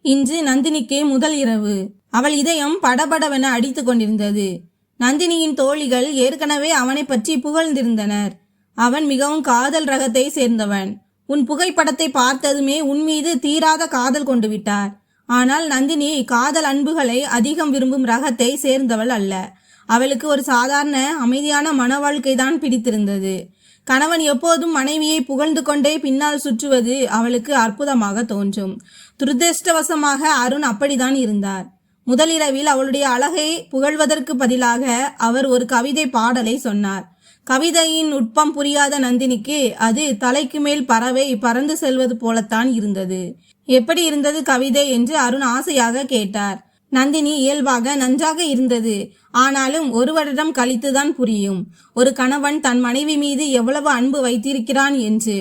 இன்று நந்தினிக்கு முதல் இரவு. அவள் இதயம் படபடவென அடித்து கொண்டிருந்தது. நந்தினியின் தோழிகள் ஏற்கனவே அவனை பற்றி புகழ்ந்திருந்தனர். அவன் மிகவும் காதல் ரகத்தை சேர்ந்தவன். உன் புகைப்படத்தை பார்த்ததுமே உன் மீது தீராத காதல் கொண்டு விட்டார். ஆனால் நந்தினி காதல் அன்புகளை அதிகம் விரும்பும் ரகத்தை சேர்ந்தவள் அல்ல. அவளுக்கு ஒரு சாதாரண அமைதியான மன வாழ்க்கை தான் பிடித்திருந்தது. கணவன் எப்போதும் மனைவியை புகழ்ந்து கொண்டே பின்னால் சுற்றுவது அவளுக்கு அற்புதமாக தோன்றும். துரதிருஷ்டவசமாக அருண் அப்படித்தான் இருந்தார். முதலிரவில் அவளுடைய அழகை புகழ்வதற்கு பதிலாக அவர் ஒரு கவிதை பாடலை சொன்னார். கவிதையின் நுட்பம் புரியாத நந்தினிக்கு அது தலைக்கு மேல் பறவை பறந்து செல்வது போலத்தான் இருந்தது. எப்படி இருந்தது கவிதை என்று அருண் ஆசையாக கேட்டார். நந்தினி இயல்பாக நன்றாக இருந்தது, ஆனாலும் ஒரு வருடம் கழித்துதான் புரியும் ஒரு கணவன் தன் மனைவி மீது எவ்வளவு அன்பு வைத்திருக்கிறான் என்று.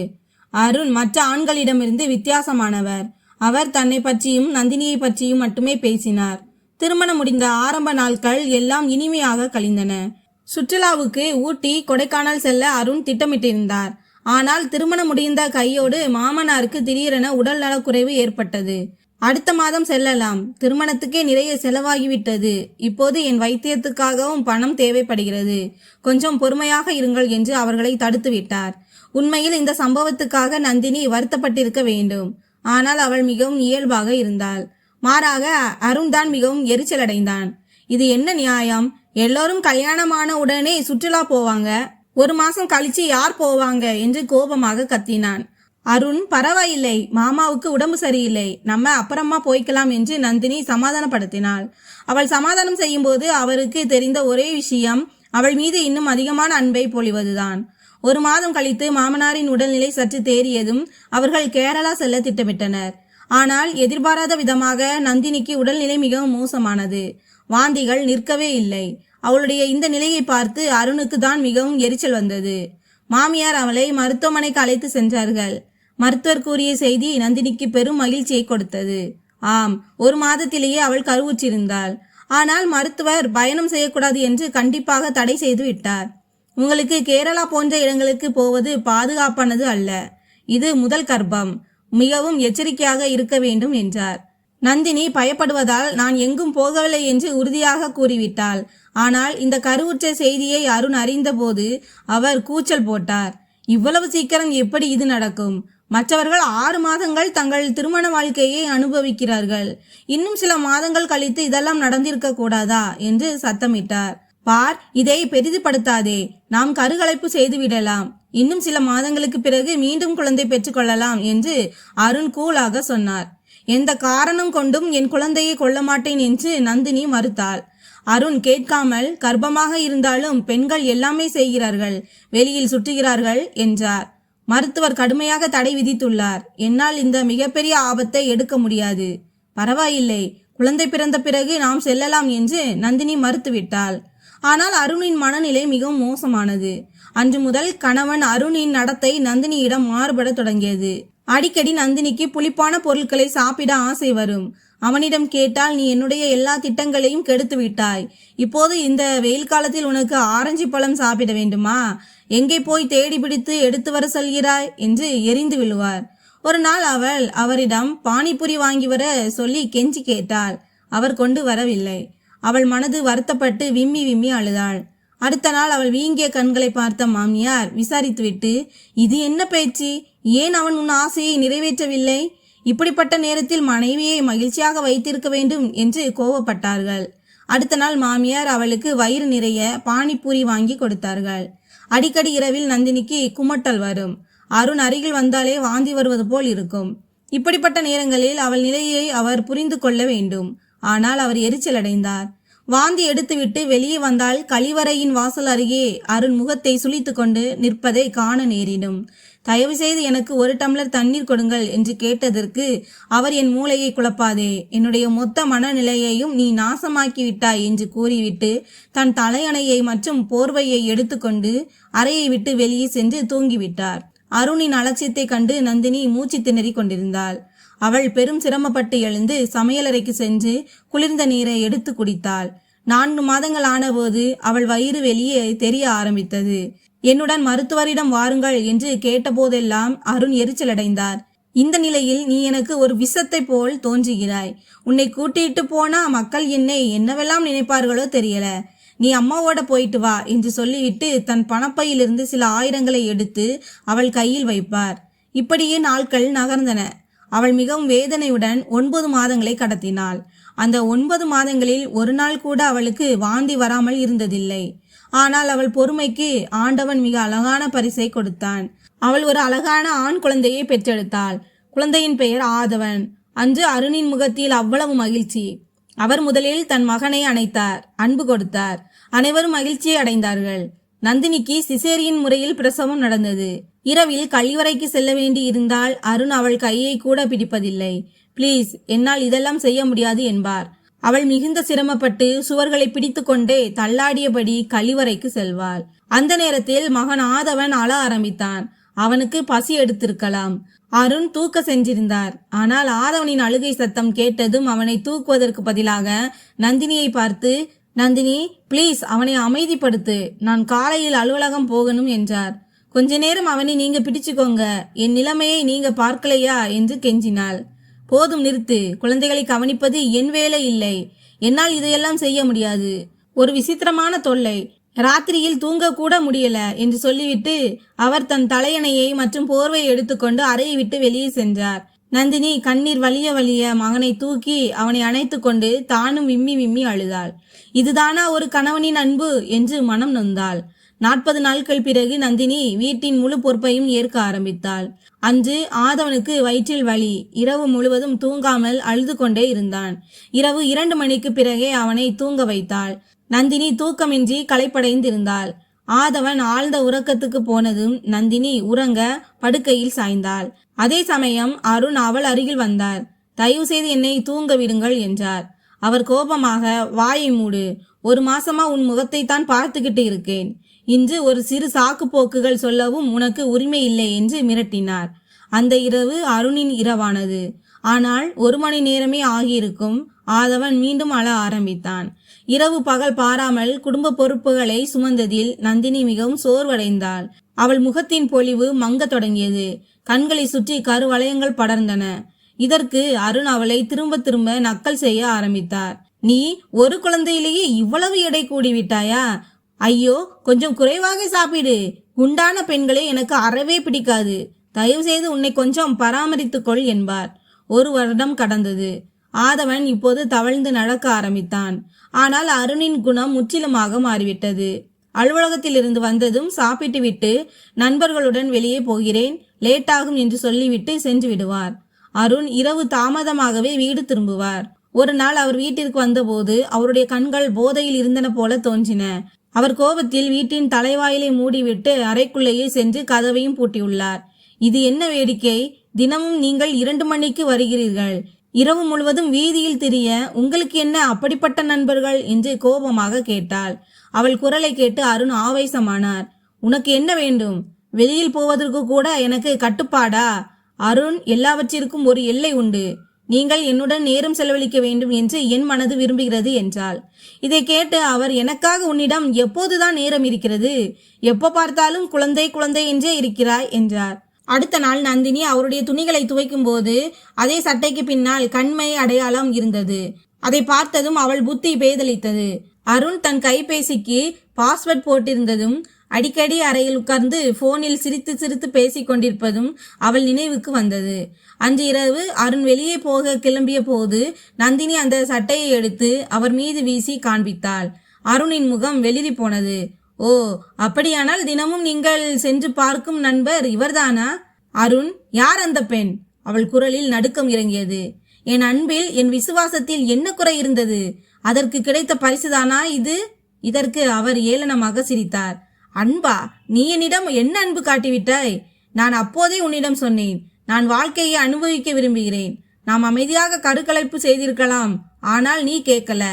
அருண் மற்ற ஆண்களிடமிருந்து வித்தியாசமானவர். அவர் தன்னை பற்றியும் நந்தினியை பற்றியும் மட்டுமே பேசினார். திருமணம் முடிந்த ஆரம்ப நாட்கள் எல்லாம் இனிமையாக கழிந்தன. சுற்றுலாவுக்கு ஊட்டி, கொடைக்கானல் செல்ல அருண் திட்டமிட்டிருந்தார். ஆனால் திருமணம் முடிந்த கையோடு மாமனாருக்கு திடீரென உடல் நலக்குறைவு ஏற்பட்டது. அடுத்த மாதம் செல்லலாம், திருமணத்துக்கே நிறைய செலவாகிவிட்டது, இப்போது என் வைத்தியத்துக்காகவும் பணம் தேவைப்படுகிறது, கொஞ்சம் பொறுமையாக இருங்கள் என்று அவர்களை தடுத்து விட்டார். உண்மையில் இந்த சம்பவத்துக்காக நந்தினி வருத்தப்பட்டிருக்க வேண்டும். ஆனால் அவள் மிகவும் இயல்பாக இருந்தாள். மாறாக அருண் தான் மிகவும் எரிச்சல் அடைந்தான். இது என்ன நியாயம்? எல்லோரும் கல்யாணமான உடனே சுற்றுலா போவாங்க, ஒரு மாசம் கழிச்சு யார் போவாங்க என்று கோபமாக கத்தினான். அருண், பரவாயில்லை, மாமாவுக்கு உடம்பு சரியில்லை, நம்ம அப்புறமா போய்க்கலாம் என்று நந்தினி சமாதானப்படுத்தினாள். அவள் சமாதானம் செய்யும் போது அவருக்கு தெரிந்த ஒரே விஷயம் அவள் மீது இன்னும் அதிகமான அன்பை பொழிவதுதான். ஒரு மாதம் கழித்து மாமனாரின் உடல்நிலை சற்று தேறியதும் அவர்கள் கேரளா செல்ல திட்டமிட்டனர். ஆனால் எதிர்பாராத விதமாக நந்தினிக்கு உடல்நிலை மிகவும் மோசமானது. வாந்திகள் நிற்கவே இல்லை. அவளுடைய இந்த நிலையை பார்த்து அருணுக்கு தான் மிகவும் எரிச்சல் வந்தது. மாமியார் அவளை மருத்துவமனைக்கு அழைத்து சென்றார்கள். மருத்துவர் கூறிய செய்தி நந்தினிக்கு பெரும் மகிழ்ச்சியை கொடுத்தது. ஆம், ஒரு மாதத்திலேயே அவள் கருவுற்றிருந்தாள். ஆனால் மருத்துவர் பயணம் செய்யக்கூடாது என்று கண்டிப்பாக தடை செய்து விட்டார். உங்களுக்கு கேரளா போன்ற இடங்களுக்கு போவது பாதுகாப்பானது அல்ல, இது முதல் கர்ப்பம், மிகவும் எச்சரிக்கையாக இருக்க வேண்டும் என்றார். நந்தினி பயப்படுவதால் நான் எங்கும் போகவில்லை என்று உறுதியாக கூறிவிட்டாள். ஆனால் இந்த கருவுற்ற செய்தியை அருண் அறிந்தபோது அவர் கூச்சல் போட்டார். இவ்வளவு சீக்கிரம் எப்படி இது நடக்கும்? மற்றவர்கள் 6 மாதங்கள் தங்கள் திருமண வாழ்க்கையை அனுபவிக்கிறார்கள். இன்னும் சில மாதங்கள் கழித்து இதெல்லாம் நடந்திருக்க கூடாதா என்று சத்தமிட்டார். பார், இதை பெரிதுபடுத்தாதே, நாம் கருகலைப்பு செய்து விடலாம், இன்னும் சில மாதங்களுக்கு பிறகு மீண்டும் குழந்தை பெற்றுக்கொள்ளலாம் என்று அருண் கூலாக சொன்னார். எந்த காரணம் கொண்டும் என் குழந்தையை கொள்ள மாட்டேன் என்று நந்தினி மறுத்தாள். அருண் கேட்காமல், கர்ப்பமாக இருந்தாலும் பெண்கள் எல்லாமே செய்கிறார்கள், வெளியில் சுற்றுகிறார்கள் என்றார். மருத்துவர் கடுமையாக தடை விதித்துள்ளார். என்னால் இந்த மிகப்பெரிய ஆபத்தை எடுக்க முடியாது. பரவாயில்லை, குழந்தை பிறந்த பிறகு நாம் செல்லலாம் என்று நந்தினி மறுத்துவிட்டாள். ஆனால் அருணின் மனநிலை மிகவும் மோசமானது. அன்று முதல் கணவன் அருணின் நடத்தை நந்தினியிடம் மாறுபட தொடங்கியது. அடிக்கடி நந்தினிக்கு புளிப்பான பொருட்களை சாப்பிட ஆசை வரும். அவனிடம் கேட்டால், நீ என்னுடைய எல்லா திட்டங்களையும் கெடுத்து விட்டாய், இப்போது இந்த வெயில் காலத்தில் உனக்கு ஆரஞ்சு பழம் சாப்பிட வேண்டுமா, எங்கே போய் தேடி பிடித்து எடுத்து வர சொல்கிறாய் என்று எரிந்து விழுவார். ஒரு நாள் அவள் அவரிடம் பானிபூரி வாங்கி வர சொல்லி கெஞ்சி கேட்டாள். அவர் கொண்டு வரவில்லை. அவள் மனது வருத்தப்பட்டு விம்மி விம்மி அழுதாள். அடுத்த நாள் அவள் வீங்கிய கண்களை பார்த்த மாமியார் விசாரித்துவிட்டு, இது என்ன பேச்சு, ஏன் அவன் உன் ஆசையை நிறைவேற்றவில்லை? இப்படிப்பட்ட நேரத்தில் மனைவியை மகிழ்ச்சியாக வைத்திருக்க வேண்டும் என்று கோவப்பட்டார்கள். அடுத்த நாள் மாமியார் அவளுக்கு வயிறு நிறைய பானிபூரி வாங்கி கொடுத்தார்கள். அடிக்கடி இரவில் நந்தினிக்கு குமட்டல் வரும். அருண் அருகில் வந்தாலே வாந்தி வருவது போல் இருக்கும். இப்படிப்பட்ட நேரங்களில் அவள் நிலையை அவர் புரிந்து கொள்ள வேண்டும். ஆனால் அவர் எரிச்சல் அடைந்தார். வாந்தி எடுத்துவிட்டு வெளியே வந்தால் கழிவறையின் வாசல் அருகே அருண் முகத்தை சுளித்து கொண்டு நிற்பதை காண நேரிடும். தயவு செய்து எனக்கு 1 டம்ளர் தண்ணீர் கொடுங்கள் என்று கேட்டதற்கு அவர், என் மூளையை குழப்பாதே, என்னுடைய மொத்த மனநிலையையும் நீ நாசமாக்கி விட்டாய் என்று கூறிவிட்டு தன் தலையணையை மற்றும் போர்வையை எடுத்துக்கொண்டு அறையை விட்டு வெளியே சென்று தூங்கிவிட்டார். அருணின் அலட்சியத்தை கண்டு நந்தினி மூச்சு திணறி கொண்டிருந்தாள். அவள் பெரும் சிரமப்பட்டு எழுந்து சமையலறைக்கு சென்று குளிர்ந்த நீரை எடுத்து குடித்தாள். 4 மாதங்கள் ஆனபோது அவள் வயிறு வெளியே தெரிய ஆரம்பித்தது. என்னுடன் மருத்துவரிடம் வாருங்கள் என்று கேட்டபோதெல்லாம் அருண் எரிச்சலடைந்தார். இந்த நிலையில் நீ எனக்கு ஒரு விஷத்தை போல் தோன்றுகிறாய். உன்னை கூட்டிட்டு போனா மக்கள் என்னை என்னவெல்லாம் நினைப்பார்களோ தெரியல. நீ அம்மாவோட போயிட்டு வா என்று சொல்லிவிட்டு தன் பணப்பையிலிருந்து சில ஆயிரங்களை எடுத்து அவள் கையில் வைப்பார். இப்படியே நாட்கள் நகர்ந்தன. அவள் மிகவும் வேதனையுடன் 9 மாதங்களை கடத்தினாள். அந்த 9 மாதங்களில் ஒரு நாள் கூட அவளுக்கு வாந்தி வராமல் இருந்ததில்லை. ஆனால் அவள் பொறுமைக்கு ஆண்டவன் மிக அழகான பரிசை கொடுத்தான். அவள் ஒரு அழகான ஆண் குழந்தையை பெற்றெடுத்தாள். குழந்தையின் பெயர் ஆதவன். அன்று அருணின் முகத்தில் அவ்வளவு மகிழ்ச்சி. அவர் முதலில் தன் மகனை அணைத்தார், அன்பு கொடுத்தார். அனைவரும் மகிழ்ச்சியை அடைந்தார்கள். நந்தினிக்கு சிசேரியன் முறையில் பிரசவம் நடந்தது. இரவில் கழிவறைக்கு செல்ல வேண்டி இருந்தால் அருண் அவள் கையை கூட பிடிப்பதில்லை. ப்ளீஸ், என்னால் இதெல்லாம் செய்ய முடியாது என்பார். அவள் மிகுந்த சிரமப்பட்டு சுவர்களை பிடித்து கொண்டே தள்ளாடியபடி கழிவறைக்கு செல்வாள். அந்த நேரத்தில் மகன் ஆதவன் அழ ஆரம்பித்தான். அவனுக்கு பசி எடுத்திருக்கலாம். அருண் தூக்க சென்றிருந்தார். ஆனால் ஆதவனின் அழுகை சத்தம் கேட்டதும் அவனை தூக்குவதற்கு பதிலாக நந்தினியை பார்த்து, நந்தினி ப்ளீஸ் அவனை அமைதிப்படுத்து, நான் காலையில் அலுவலகம் போகணும் என்றார். கொஞ்ச நேரம் அவனை நீங்க பிடிச்சுக்கோங்க, என் நிலைமையை நீங்க பார்க்கலையா என்று கெஞ்சினாள். போதும் நிறுத்து, குழந்தைகளை கவனிப்பது என் வேலை இல்லை. என்னால் இதையெல்லாம் செய்ய முடியாது. ஒரு விசித்திரமான தொல்லை, ராத்திரியில் தூங்க கூட முடியல என்று சொல்லிவிட்டு அவர் தன் தலையணையை மற்றும் போர்வையை எடுத்துக்கொண்டு அறையை விட்டு வெளியே சென்றார். நந்தினி கண்ணீர் வலிய வலிய மகனை தூக்கி அவனை அணைத்து கொண்டு தானும் விம்மி விம்மி அழுதாள். இதுதானா ஒரு கணவனின் அன்பு என்று மனம் நொந்தாள். 40 நாட்கள் பிறகு நந்தினி வீட்டின் முழு பொறுப்பையும் ஏற்க ஆரம்பித்தாள். அன்று ஆதவனுக்கு வயிற்றில் வலி. இரவு முழுவதும் தூங்காமல் அழுது கொண்டே இருந்தான். இரவு 2 மணிக்கு பிறகே அவனை தூங்க வைத்தாள். நந்தினி தூக்கமின்றி களைப்படைந்திருந்தாள். ஆதவன் ஆழ்ந்த உறக்கத்துக்கு போனதும் நந்தினி உறங்க படுக்கையில் சாய்ந்தாள். அதே சமயம் அருண் அவள் அருகில் வந்தார். தயவு செய்து என்னை தூங்க விடுங்கள் என்றார். அவர் கோபமாக, வாயை மூடு, 1 மாசமா உன் முகத்தை தான் பார்த்துக்கிட்டு இருக்கேன். இன்று ஒரு சிறு சாக்கு போக்குகள் சொல்லவும் உனக்கு உரிமை இல்லை என்று மிரட்டினார். அந்த இரவு அருணின் இரவானது. ஆனால் 1 மணி நேரமே ஆகியிருக்கும். ஆதவன் மீண்டும் அழ ஆரம்பித்தான். இரவு பகல் பாராமல் குடும்ப பொறுப்புகளை சுமந்ததில் நந்தினி மிகவும் சோர்வடைந்தாள். அவள் முகத்தின் பொலிவு மங்க தொடங்கியது. கண்களை சுற்றி கருவளையங்கள் படர்ந்தன. இதற்கு அருண் அவளை திரும்ப திரும்ப நக்கல் செய்ய ஆரம்பித்தார். நீ ஒரு குழந்தையிலேயே இவ்வளவு எடை கூடிவிட்டாயா? ஐயோ, கொஞ்சம் குறைவாக சாப்பிடு. குண்டான பெண்களை எனக்கு அறவே பிடிக்காது. தயவு செய்து உன்னை கொஞ்சம் பராமரித்துக்கொள் என்பார். 1 வருடம் கடந்தது. ஆதவன் இப்போது தவழ்ந்து நடக்க ஆரம்பித்தான். ஆனால் அருணின் குணம் முற்றிலுமாக மாறிவிட்டது. அலுவலகத்தில் இருந்து வந்ததும் சாப்பிட்டு விட்டு நண்பர்களுடன் வெளியே போகிறேன், லேட்டாகும் என்று சொல்லிவிட்டு சென்று விடுவார். அருண் இரவு தாமதமாகவே வீடு திரும்புவார். ஒரு நாள் அவர் வீட்டிற்கு வந்தபோது அவருடைய கண்கள் போதையில் இருந்தன போல தோன்றின. அவர் கோபத்தில் வீட்டின் தலைவாயிலை மூடிவிட்டு அறைக்குள்ளேயே சென்று கதவையும் பூட்டியுள்ளார். இது என்ன வேடிக்கை? தினமும் நீங்கள் 2 மணிக்கு வருகிறீர்கள். இரவு முழுவதும் வீதியில் திரிய உங்களுக்கு என்ன அப்படிப்பட்ட நண்பர்கள் என்று கோபமாக கேட்டாள். அவள் குரலை கேட்டு அருண் ஆவேசமானார். உனக்கு என்ன வேண்டும்? வெளியில் போவதற்கு கூட எனக்கு கட்டுப்பாடா? அருண், எல்லாவற்றிற்கும் ஒரு எல்லை உண்டு. நீங்கள் என்னுடன் நேரம் செலவழிக்க வேண்டும் என்று என் மனது விரும்புகிறது என்றாள். இதை கேட்டு அவர், எனக்காக உன்னிடம் எப்போதுதான் நேரம் இருக்கிறது? எப்போ பார்த்தாலும் குழந்தை குழந்தை என்றே இருக்கிறாய் என்றார். அடுத்த நாள் நந்தினி அவருடைய துணிகளை துவைக்கும் போது அதே சட்டைக்கு பின்னால் கண்மை அடையாளம் இருந்தது. அதை பார்த்ததும் அவள் புத்தி பேதலித்தது. அருண் தன் கைபேசிக்கு பாஸ்வேர்ட் போட்டிருந்ததும் அடிக்கடி அறையில் உட்கார்ந்து போனில் சிரித்து சிரித்து பேசிக் கொண்டிருப்பதும் அவள் நினைவுக்கு வந்தது. அன்று இரவு அருண் வெளியே போக கிளம்பிய போது நந்தினி அந்த சட்டையை எடுத்து அவர் மீது வீசி காண்பித்தாள். அருணின் முகம் வெளிரி போனது. ஓ, அப்படியானால் தினமும் நீங்கள் சென்று பார்க்கும் நண்பர் இவர்தானா? அருண், யார் அந்த பெண்? அவள் குரலில் நடுக்கம் இறங்கியது. என் அன்பில், என் விசுவாசத்தில் என்ன குறை இருந்தது? அதற்கு கிடைத்த பரிசுதானா இது? இதற்கு அவர் ஏளனமாக சிரித்தார். அன்பா? நீ என்னிடம் என்ன அன்பு காட்டிவிட்டாய்? நான் அப்போதே உன்னிடம் சொன்னேன், நான் வாழ்க்கையை அனுபவிக்க விரும்புகிறேன். நாம் அமைதியாக கருக்கலைப்பு செய்திருக்கலாம். ஆனால் நீ கேட்கல.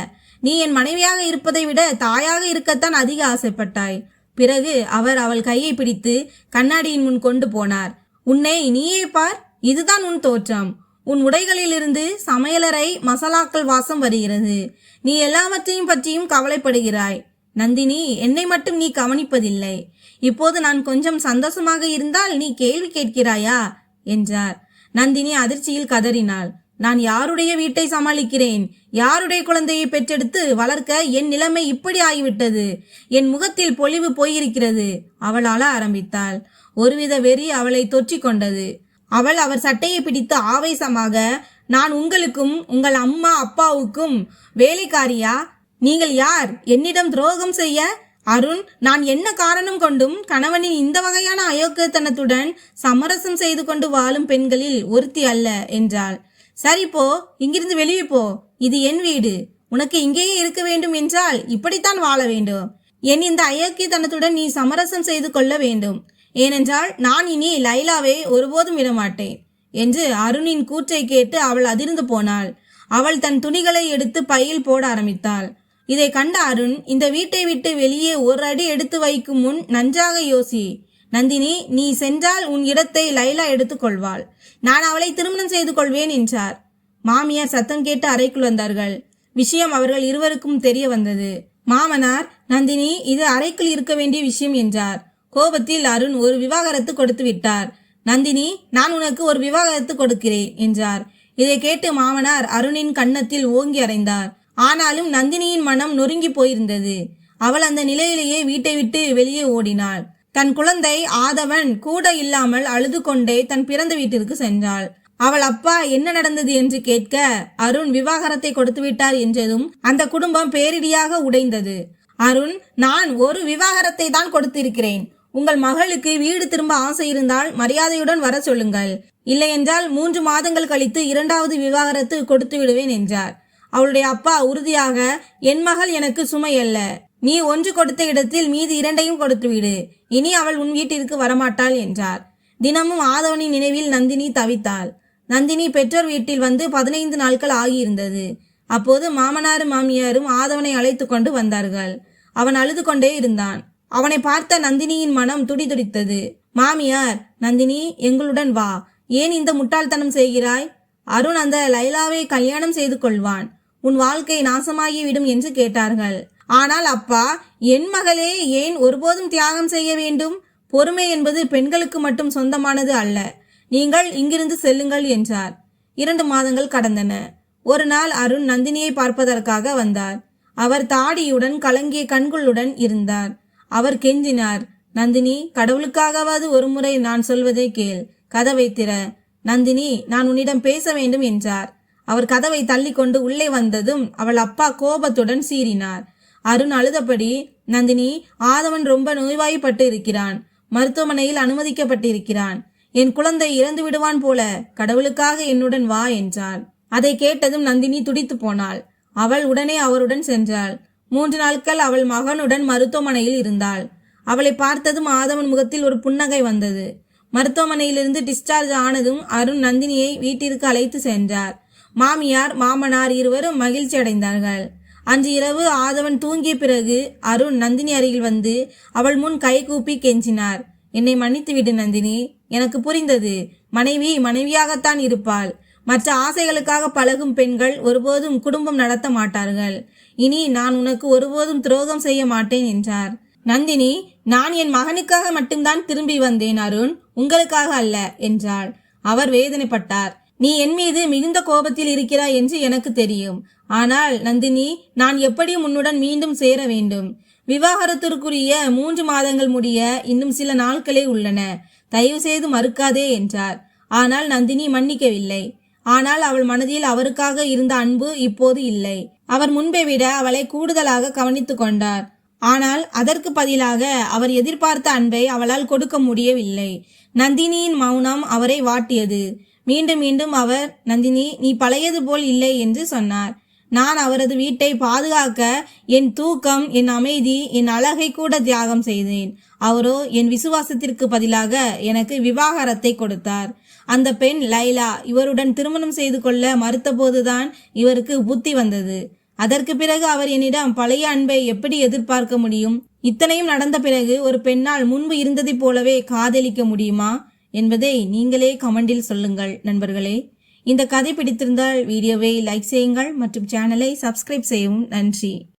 நீ என் மனைவியாக இருப்பதை விட தாயாக இருக்கத்தான் அதிக ஆசைப்பட்டாய். பிறகு அவர் அவள் கையை பிடித்து கண்ணாடியின் முன் கொண்டு போனார். உன்னை நீயே பார், இதுதான் உன் தோற்றம். உன் உடைகளிலிருந்து சமையலறை மசாலாக்கள் வாசம் வருகிறது. நீ எல்லாவற்றையும் பற்றியும் கவலைப்படுகிறாய். நந்தினி, என்னை மட்டும் நீ கவனிப்பதில்லை. இப்போது நான் கொஞ்சம் சந்தோஷமாக இருந்தால் நீ கேள்வி கேட்கிறாயா என்றார். நந்தினி அதிர்ச்சியில் கதறினாள். நான் யாருடைய வீட்டை சமாளிக்கிறேன்? யாருடைய குழந்தையை பெற்றெடுத்து வளர்க்க என் நிலைமை இப்படி ஆகிவிட்டது. என் முகத்தில் பொலிவு போயிருக்கிறது. அவள் அழ ஆரம்பித்தாள். ஒருவித வெறி அவளை தொற்றிக் கொண்டது. அவள் அவர் சட்டையை பிடித்து ஆவேசமாக, நான் உங்களுக்கும் உங்கள் அம்மா அப்பாவுக்கும் வேலைக்காரியா? நீங்கள் யார் என்னிடம் துரோகம் செய்ய? அருண், நான் என்ன காரணம் கொண்டும் கணவனின் இந்த வகையான அயோக்கியத்தனத்துடன் சமரசம் செய்து கொண்டு வாழும் பெண்களில் ஒருத்தி அல்ல என்றாள். சரி போ, இங்கிருந்து வெளியே போ. இது என் வீடு. உனக்கு இங்கேயே இருக்க வேண்டும் என்றால் இப்படித்தான் வாழ வேண்டும். என் இந்த அயோக்கியத்தனத்துடன் நீ சமரசம் செய்து கொள்ள வேண்டும். ஏனென்றால் நான் இனி லைலாவை ஒருபோதும் விடமாட்டேன் என்று அருணின் கூற்றை கேட்டு அவள் அதிர்ந்து போனாள். அவள் தன் துணிகளை எடுத்து பையில் போட ஆரம்பித்தாள். இதை கண்ட அருண், இந்த வீட்டை விட்டு வெளியே ஒரு அடி எடுத்து வைக்கும் முன் நன்றாக யோசி. நந்தினி, நீ சென்றால் உன் இடத்தை லைலா எடுத்துக்கொள்வாள். நான் அவளை திருமணம் செய்து கொள்வேன் என்றார். மாமியார் சத்தம் கேட்டு அறைக்குள் வந்தார்கள். விஷயம் அவர்கள் இருவருக்கும் தெரிய வந்தது. மாமனார், நந்தினி, இது அறைக்குள் இருக்க வேண்டிய விஷயம் என்றார். கோபத்தில் அருண் ஒரு விவாகரத்து கொடுத்து விட்டார். நந்தினி, நான் உனக்கு ஒரு விவாகரத்து கொடுக்கிறேன் என்றார். இதை கேட்டு மாமனார் அருணின் கன்னத்தில் ஓங்கி அறைந்தார். ஆனாலும் நந்தினியின் மனம் நொறுங்கி போயிருந்தது. அவள் அந்த நிலையிலேயே வீட்டை விட்டு வெளியே ஓடினாள். தன் குழந்தை ஆதவன் கூட இல்லாமல் அழுது கொண்டே தன் பிறந்த வீட்டிற்கு சென்றாள். அவள் அப்பா என்ன நடந்தது என்று கேட்க, அருண் விவாகரத்தை கொடுத்து விட்டார் என்றதும் அந்த குடும்பம் பேரிடியாக உடைந்தது. அருண், நான் ஒரு விவாகரத்தை தான் கொடுத்திருக்கிறேன். உங்கள் மகளுக்கு வீடு திரும்ப ஆசை இருந்தால் மரியாதையுடன் வர சொல்லுங்கள். இல்லையென்றால் 3 மாதங்கள் கழித்து 2வது விவாகரத்து கொடுத்து விடுவேன் என்றார். அவளுடைய அப்பா உறுதியாக, என் மகள் எனக்கு சுமை அல்ல. நீ 1 கொடுத்த இடத்தில் மீதி 2ஐயும் கொடுத்து விடு. இனி அவள் உன் வீட்டிற்கு வரமாட்டாள் என்றார். தினமும் ஆதவனின் நினைவில் நந்தினி தவித்தாள். நந்தினி பெற்றோர் வீட்டில் வந்து 15 நாட்கள் ஆகியிருந்தது. அப்போது மாமனாரும் மாமியாரும் ஆதவனை அழைத்து கொண்டு வந்தார்கள். அவன் அழுது கொண்டே இருந்தான். அவனை பார்த்த நந்தினியின் மனம் துடிதுடித்தது. மாமியார், நந்தினி, எங்களுடன் வா. ஏன் இந்த முட்டாள்தனம் செய்கிறாய்? அருண் அந்த லைலாவை கல்யாணம் செய்து கொள்வான். உன் வாழ்க்கை நாசமாகிவிடும் என்று கேட்டார்கள். ஆனால் அப்பா, என் மகளே ஏன் ஒருபோதும் தியாகம் செய்ய வேண்டும்? பொறுமை என்பது பெண்களுக்கு மட்டும் சொந்தமானது அல்ல. நீங்கள் இங்கிருந்து செல்லுங்கள் என்றார். 2 மாதங்கள் கடந்தன. ஒரு நாள் அருண் நந்தினியை பார்ப்பதற்காக வந்தார். அவர் தாடியுடன் கலங்கிய கண்களுடன் இருந்தார். அவர் கெஞ்சினார். நந்தினி, கடவுளுக்காகவாது ஒருமுறை நான் சொல்வதை கேள். கதவை திற. நந்தினி, நான் உன்னிடம் பேச வேண்டும் என்றார். அவர் கதவை தள்ளி கொண்டு உள்ளே வந்ததும் அவள் அப்பா கோபத்துடன் சீறினார். அருண் அழுதபடி, நந்தினி, ஆதவன் ரொம்ப நோய்வாய்ப்பட்டு இருக்கிறான். மருத்துவமனையில் அனுமதிக்கப்பட்டிருக்கிறான். என் குழந்தை இறந்து விடுவான் போல. கடவுளுக்காக என்னுடன் வா என்றார். அதை கேட்டதும் நந்தினி துடித்து போனாள். அவள் உடனே அவருடன் சென்றாள். 3 நாட்கள் அவள் மகனுடன் மருத்துவமனையில் இருந்தாள். அவளை பார்த்ததும் ஆதவன் முகத்தில் ஒரு புன்னகை வந்தது. மருத்துவமனையிலிருந்து டிஸ்சார்ஜ் ஆனதும் அருண் நந்தினியை வீட்டிற்கு அழைத்து சென்றார். மாமியார் மாமனார் இருவரும் மகிழ்ச்சி அடைந்தார்கள். அன்று இரவு ஆதவன் தூங்கிய பிறகு அருண் நந்தினி அருகில் வந்து அவள் முன் கைகூப்பி கெஞ்சினார். என்னை மன்னித்து விடு நந்தினி. எனக்கு புரிந்தது. மனைவி மனைவியாகத்தான் இருப்பாள். மற்ற ஆசைகளுக்காக பழகும் பெண்கள் ஒருபோதும் குடும்பம் நடத்த மாட்டார்கள். இனி நான் உனக்கு ஒருபோதும் துரோகம் செய்ய மாட்டேன் என்றார். நந்தினி, நான் என் மகனுக்காக மட்டும்தான் திரும்பி வந்தேன் அருண், உங்களுக்காக அல்ல என்றாள். அவர் வேதனைப்பட்டார். நீ என் மீது மிகுந்த கோபத்தில் இருக்கிறாய் என்று எனக்கு தெரியும். ஆனால் நந்தினி, நான் எப்படியும் உன்னுடன் மீண்டும் சேர வேண்டும். விவாகரத்திற்குரிய 3 மாதங்கள் முடிய இன்னும் சில நாட்களே உள்ளன. தயவு செய்து மறுக்காதே என்றார். ஆனால் நந்தினி மன்னிக்கவில்லை. ஆனால் அவள் மனதில் அவருக்காக இருந்த அன்பு இப்போது இல்லை. அவர் முன்பை விட அவளை கூடுதலாக கவனித்துக் கொண்டார். ஆனால் அதற்கு பதிலாக அவர் எதிர்பார்த்த அன்பை அவளால் கொடுக்க முடியவில்லை. நந்தினியின் மௌனம் அவரை வாட்டியது. மீண்டும் மீண்டும் அவர், நந்தினி, நீ பழையது போல் இல்லை என்று சொன்னார். நான் அவரது வீட்டை பாதுகாக்க என் தூக்கம், என் அமைதி, என் அழகை கூட தியாகம் செய்தேன். அவரோ என் விசுவாசத்திற்கு பதிலாக எனக்கு விவாகரத்தை கொடுத்தார். அந்த பெண் லைலா இவருடன் திருமணம் செய்து கொள்ள மறுத்தபோதுதான் இவருக்கு புத்தி வந்தது. அதற்கு பிறகு அவர் என்னிடம் பழைய அன்பை எப்படி எதிர்பார்க்க முடியும்? இத்தனையும் நடந்த பிறகு ஒரு பெண்ணால் முன்பு இருந்ததைப் போலவே காதலிக்க முடியுமா என்பதை நீங்களே கமெண்டில் சொல்லுங்கள் நண்பர்களே. இந்த கதை பிடித்திருந்தால் வீடியோவை லைக் செய்யுங்கள் மற்றும் சேனலை சப்ஸ்கிரைப் செய்யவும். நன்றி.